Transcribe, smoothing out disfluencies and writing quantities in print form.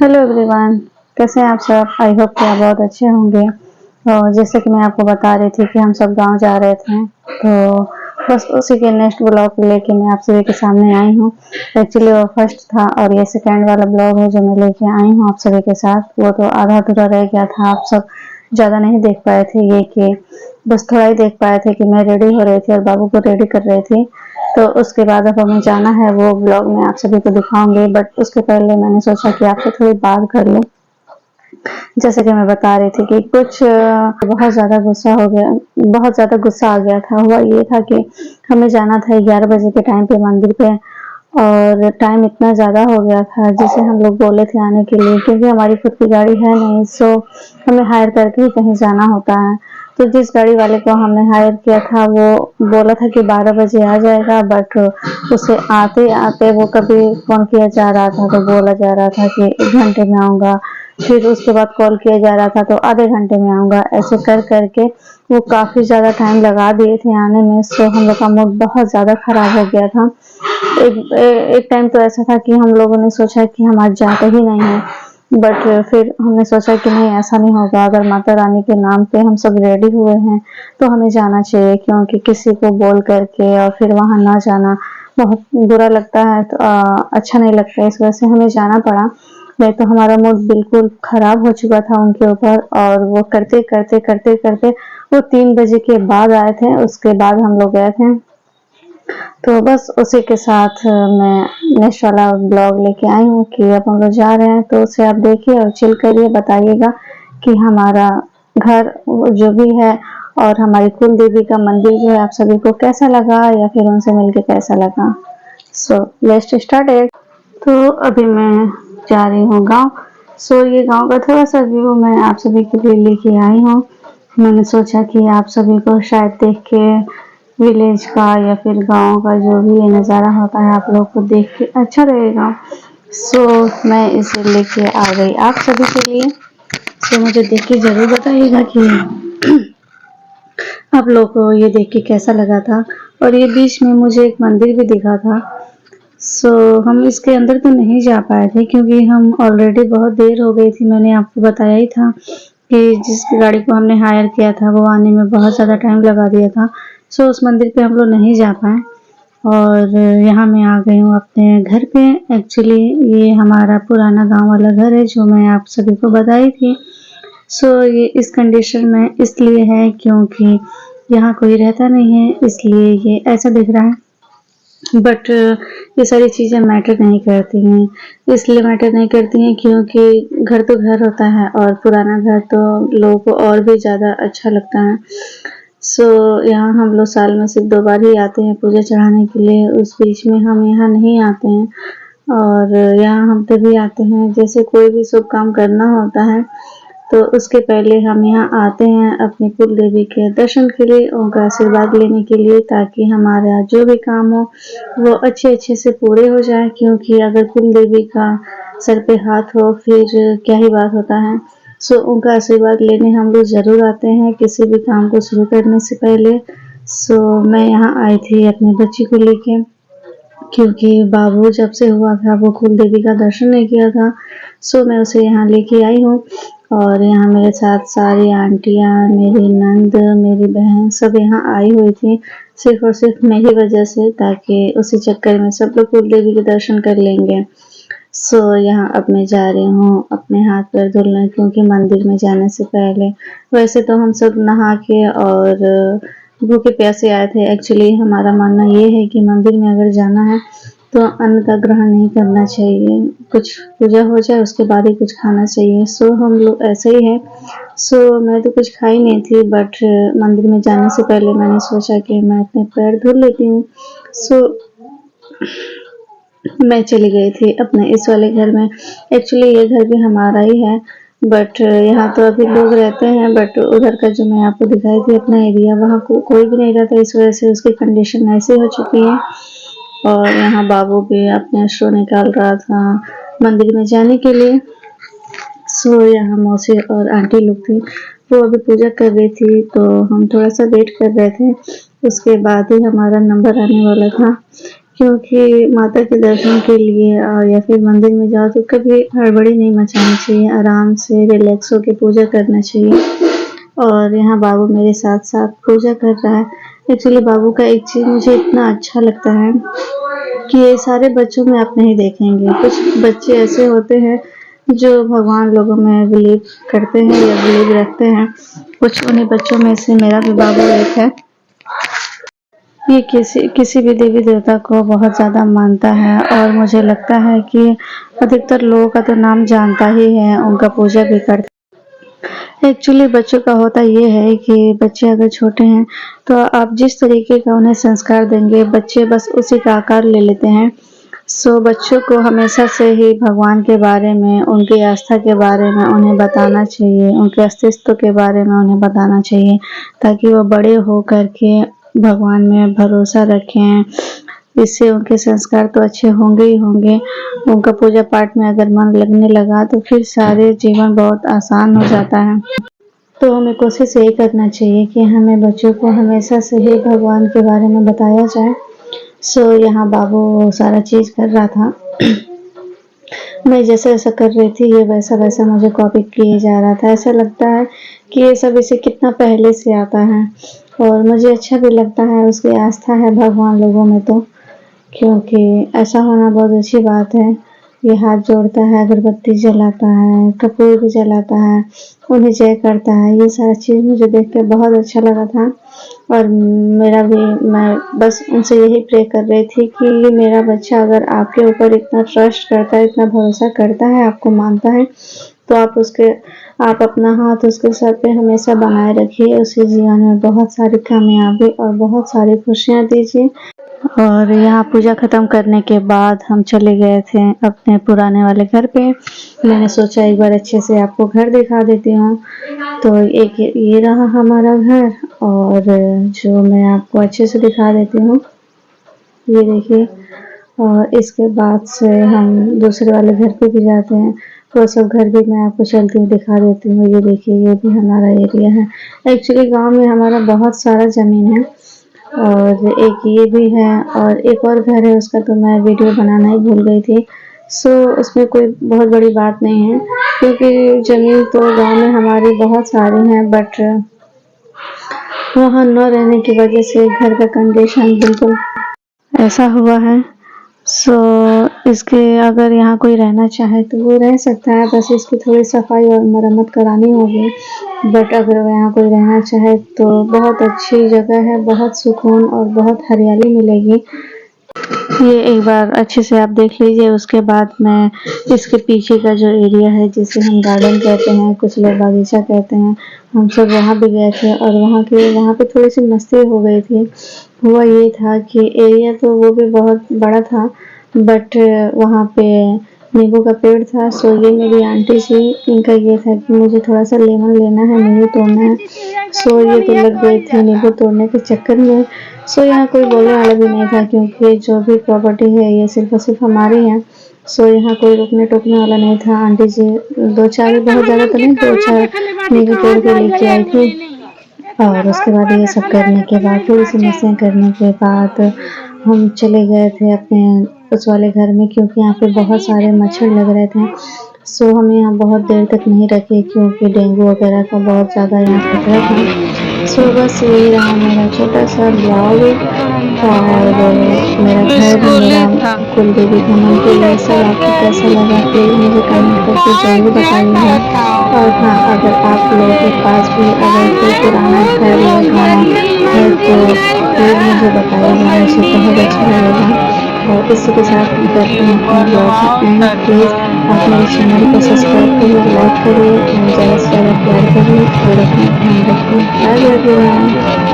Hello everyone, कैसे हैं आप सब। आई होप कि आप बहुत अच्छे होंगे। जैसे कि मैं आपको बता रही थी कि हम सब गांव जा रहे थे, तो बस उसी के नेक्स्ट ब्लॉग लेके मैं आप सभी के सामने आई हूँ। एक्चुअली वो फर्स्ट था और ये सेकेंड वाला ब्लॉग है जो मैं लेके आई हूँ आप सभी के साथ। वो तो आधा अधूरा रह गया था, आप सब ज़्यादा नहीं देख पाए थे। ये कि बस थोड़ा ही देख पाए थे कि मैं रेडी हो रही थी और बाबू को रेडी कर रही थी। तो उसके बाद अब हमें जाना है, वो ब्लॉग मैं आप सभी को दिखाऊंगी। बट उसके पहले मैंने सोचा कि आपसे थोड़ी बात कर लूं। जैसे कि मैं बता रही थी कि कुछ बहुत ज़्यादा गुस्सा हो गया, बहुत ज़्यादा गुस्सा आ गया था। हुआ ये था कि हमें जाना था 11 बजे के टाइम पे मंदिर पे, और टाइम इतना ज़्यादा हो गया था जिसे हम लोग बोले थे आने के लिए, क्योंकि हमारी खुद की गाड़ी है नहीं, सो हमें हायर करके ही कहीं जाना होता है। तो जिस गाड़ी वाले को हमने हायर किया था वो बोला था कि 12 बजे आ जाएगा, बट उसे आते आते वो कभी फोन किया जा रहा था तो बोला जा रहा था कि 1 घंटे में आऊँगा, फिर उसके बाद कॉल किया जा रहा था तो आधे घंटे में आऊँगा। ऐसे कर करके वो काफ़ी ज़्यादा टाइम लगा दिए थे आने में। सो हम लोग का मूड बहुत ज़्यादा ख़राब हो गया था। एक टाइम तो ऐसा था कि हम लोगों ने सोचा कि हम आज जाते ही नहीं हैं, बट फिर हमने सोचा कि नहीं, ऐसा नहीं होगा। अगर माता रानी के नाम पे हम सब रेडी हुए हैं तो हमें जाना चाहिए, क्योंकि किसी को बोल करके और फिर वहां ना जाना बहुत बुरा लगता है। तो अच्छा नहीं लगता, इस वजह से हमें जाना पड़ा। नहीं तो हमारा मूड बिल्कुल खराब हो चुका था उनके ऊपर। और वो करते करते करते करते वो 3 बजे के बाद आए थे, उसके बाद हम लोग गए थे। तो बस उसी के साथ मैं नेक्स्ट वाला ब्लॉग लेके आई हूँ कि अब हम लोग जा रहे हैं, तो उसे आप देखिए और चिल करिए, बताइएगा कि हमारा घर जो भी है और हमारी कुल देवी का मंदिर जो है आप सभी को कैसा लगा, या फिर उनसे मिलके कैसा लगा। So let's start it. तो अभी मैं जा रही हूँ गांव। सो ये गांव का थोड़ा सा व्यू मैं आप सभी के लिए लेके आई हूँ। मैंने सोचा कि आप सभी को शायद देख के विलेज का या फिर गांव का जो भी ये नज़ारा होता है आप लोग को देख के अच्छा लगेगा। सो मैं इसे लेके आ गई आप सभी के लिए। सो मुझे देख के ज़रूर बताइएगा कि आप लोग को ये देख के कैसा लगा था। और ये बीच में मुझे एक मंदिर भी दिखा था। सो हम इसके अंदर तो नहीं जा पाए थे क्योंकि हम ऑलरेडी बहुत देर हो गई थी। मैंने आपको बताया ही था कि जिस गाड़ी को हमने हायर किया था वो आने में बहुत ज़्यादा टाइम लगा दिया था। सो उस मंदिर पे हम लोग नहीं जा पाए। और यहाँ मैं आ गई हूँ अपने घर पे। एक्चुअली ये हमारा पुराना गांव वाला घर है जो मैं आप सभी को बताई थी। सो ये इस कंडीशन में इसलिए है क्योंकि यहाँ कोई रहता नहीं है, इसलिए ये ऐसा दिख रहा है। बट ये सारी चीज़ें मैटर नहीं करती हैं। इसलिए मैटर नहीं करती हैं क्योंकि घर तो घर होता है, और पुराना घर तो लोगों को और भी ज़्यादा अच्छा लगता है। सो यहाँ हम लोग साल में सिर्फ 2 बार ही आते हैं पूजा चढ़ाने के लिए। उस बीच में हम यहाँ नहीं आते हैं। और यहाँ हम तभी आते हैं जैसे कोई भी शुभ काम करना होता है, तो उसके पहले हम यहाँ आते हैं अपनी कुल देवी के दर्शन के लिए, उनका आशीर्वाद लेने के लिए, ताकि हमारा जो भी काम हो वो अच्छे अच्छे से पूरे हो जाए। क्योंकि अगर कुल देवी का सर पे हाथ हो फिर क्या ही बात होता है। सो उनका आशीर्वाद लेने हम लोग ज़रूर आते हैं किसी भी काम को शुरू करने से पहले। सो मैं यहाँ आई थी अपने बच्ची को लेके, क्योंकि बाबू जब से हुआ था वो कुल देवी का दर्शन नहीं किया था। सो मैं उसे यहाँ लेके आई हूँ। और यहाँ मेरे साथ सारी आंटियाँ, मेरी नंद, मेरी बहन सब यहाँ आई हुई थी, सिर्फ और सिर्फ मेरी वजह से, ताकि उसी चक्कर में सब लोग कुल देवी के दर्शन कर लेंगे। सो यहाँ अब मैं जा रही हूँ अपने हाथ पैर धुलने, क्योंकि मंदिर में जाने से पहले वैसे तो हम सब नहा के और भूखे प्यासे आए थे। एक्चुअली हमारा मानना ये है कि मंदिर में अगर जाना है तो अन्न का ग्रहण नहीं करना चाहिए, कुछ पूजा हो जाए उसके बाद ही कुछ खाना चाहिए। सो हम लोग ऐसे ही है। सो मैं तो कुछ खाई नहीं थी, बट मंदिर में जाने से पहले मैंने सोचा कि मैं अपने पैर धुल लेती हूँ। सो मैं चली गई थी अपने इस वाले घर में। एक्चुअली ये घर भी हमारा ही है, बट यहाँ तो अभी लोग रहते हैं। बट उधर का जो मैं आपको दिखाई थी अपना एरिया, वहाँ कोई भी नहीं रहता, इस वजह से उसकी कंडीशन ऐसी हो चुकी है। और यहाँ बाबू भी अपने अश्रु निकाल रहा था मंदिर में जाने के लिए। सो यहाँ मौसी और आंटी लोग थी, वो अभी पूजा कर रही थी, तो हम थोड़ा सा वेट कर रहे थे। उसके बाद ही हमारा नंबर आने वाला था। क्योंकि माता के दर्शन के लिए या फिर मंदिर में जाओ तो कभी हड़बड़ी नहीं मचानी चाहिए, आराम से रिलैक्स होके पूजा करना चाहिए। और यहाँ बाबू मेरे साथ-साथ पूजा कर रहा है। एक्चुअली बाबू का एक चीज़ मुझे इतना अच्छा लगता है कि ये सारे बच्चों में आप नहीं देखेंगे। कुछ बच्चे ऐसे होते हैं जो भगवान लोगों में बिलीव करते हैं या बिलीव रखते हैं। कुछ उन्हीं बच्चों में से मेरा भी बाबू एक है। ये किसी भी देवी देवता को बहुत ज़्यादा मानता है और मुझे लगता है कि अधिकतर लोगों का तो नाम जानता ही है, उनका पूजा भी करता है। एक्चुअली बच्चों का होता ये है कि बच्चे अगर छोटे हैं तो आप जिस तरीके का उन्हें संस्कार देंगे, बच्चे बस उसी का आकार ले लेते हैं। सो बच्चों को हमेशा से ही भगवान के बारे में, उनकी आस्था के बारे में उन्हें बताना चाहिए, उनके अस्तित्व के बारे में उन्हें बताना चाहिए, ताकि वो बड़े हो कर के भगवान में भरोसा रखें। इससे उनके संस्कार तो अच्छे होंगे ही होंगे। उनका पूजा पाठ में अगर मन लगने लगा तो फिर सारे जीवन बहुत आसान हो जाता है। तो हमें कोशिश यही करना चाहिए कि हमें बच्चों को हमेशा से ही भगवान के बारे में बताया जाए। सो यहाँ बाबू सारा चीज़ कर रहा था। मैं जैसा-जैसा कर रही थी ये वैसा-वैसा मुझे कॉपी किए जा रहा था। ऐसा लगता है कि ये सब इसे कितना पहले से आता है और मुझे अच्छा भी लगता है, उसकी आस्था है भगवान लोगों में तो, क्योंकि ऐसा होना बहुत अच्छी बात है। ये हाथ जोड़ता है, अगरबत्ती जलाता है, कपूर भी जलाता है, उन्हें जय करता है। ये सारा चीज़ मुझे देख के बहुत अच्छा लगा था और मैं बस उनसे यही प्रे कर रही थी कि मेरा बच्चा अगर आपके ऊपर इतना ट्रस्ट करता है, इतना भरोसा करता है, आपको मानता है, तो आप अपना हाथ उसके सर पे हमेशा बनाए रखिए। उसे जीवन में बहुत सारी कामयाबी और बहुत सारी खुशियाँ दीजिए। और यहाँ पूजा ख़त्म करने के बाद हम चले गए थे अपने पुराने वाले घर पे। मैंने सोचा एक बार अच्छे से आपको घर दिखा देती हूँ। तो एक ये रहा हमारा घर और जो मैं आपको अच्छे से दिखा देती हूँ, ये देखिए। और इसके बाद से हम दूसरे वाले घर पे भी जाते हैं, वो सब घर भी मैं आपको चलती हूँ दिखा देती हूँ। ये देखिए, ये भी हमारा एरिया है। एक्चुअली गाँव में हमारा बहुत सारा ज़मीन है और एक ये भी है और एक और घर है, उसका तो मैं वीडियो बनाना ही भूल गई थी। सो उसमें कोई बहुत बड़ी बात नहीं है, क्योंकि ज़मीन तो गाँव में हमारी बहुत सारी हैं, बट वहाँ न रहने की वजह से घर का कंडीशन बिल्कुल ऐसा हुआ है। सो इसके अगर यहाँ कोई रहना चाहे तो वो रह सकता है, बस इसकी थोड़ी सफाई और मरम्मत करानी होगी। बट अगर यहाँ कोई रहना चाहे तो बहुत अच्छी जगह है, बहुत सुकून और बहुत हरियाली मिलेगी। ये एक बार अच्छे से आप देख लीजिए। उसके बाद मैं इसके पीछे का जो एरिया है, जिसे हम गार्डन कहते हैं, कुछ लोग बागीचा कहते हैं, हम सब वहाँ भी गए थे और वहाँ पे थोड़ी सी मस्ती हो गई थी। हुआ ये था कि एरिया तो वो भी बहुत बड़ा था, बट वहाँ पे नींबू का पेड़ था। सो ये मेरी आंटी जी, इनका ये था कि मुझे थोड़ा सा लेमन लेना है, नींबू तोड़ना है। सो ये तो लग गई थी नींबू तोड़ने के चक्कर में। सो यहाँ कोई बोलने वाला भी नहीं था, क्योंकि जो भी प्रॉपर्टी है ये सिर्फ और सिर्फ हमारी है। सो यहाँ कोई रोकने टोकने वाला नहीं था। आंटी जी दो चार, बहुत ज़्यादा तो नहीं, 2-4 नींबू तोड़ के लेके आई थी। और उसके बाद ये सब करने के बाद, थोड़ी सी मस्तियाँ करने के बाद हम चले गए थे अपने उस वाले घर में, क्योंकि यहाँ पे बहुत सारे मच्छर लग रहे थे। सो हम यहाँ बहुत देर तक नहीं रखे, क्योंकि डेंगू वगैरह का बहुत ज़्यादा यहाँ खतरा था। सो बस यही रहा मेरा छोटा सा ब्लॉग और मेरा घर, मेरा कुल देवी का मंदिर, ये सब आपको कैसा लगा प्लीज़ मुझे कमेंट करके ज़रूर बताइएगा। और हाँ, अगर आप लोगों के पास भी अगर कोई पुराना घर या गाँव है तो प्लीज़ मुझे बताइएगा, मुझे बहुत अच्छा लगेगा। और इसी के साथ हम करते हैं अपने ब्लॉग का एंड। प्लीज़ आप मेरे चैनल को सब्सक्राइब करिए, लाइक करिए एंड ज़्यादा से ज़्यादा प्यार करिए और अपना ध्यान रखिए। Bye bye everyone.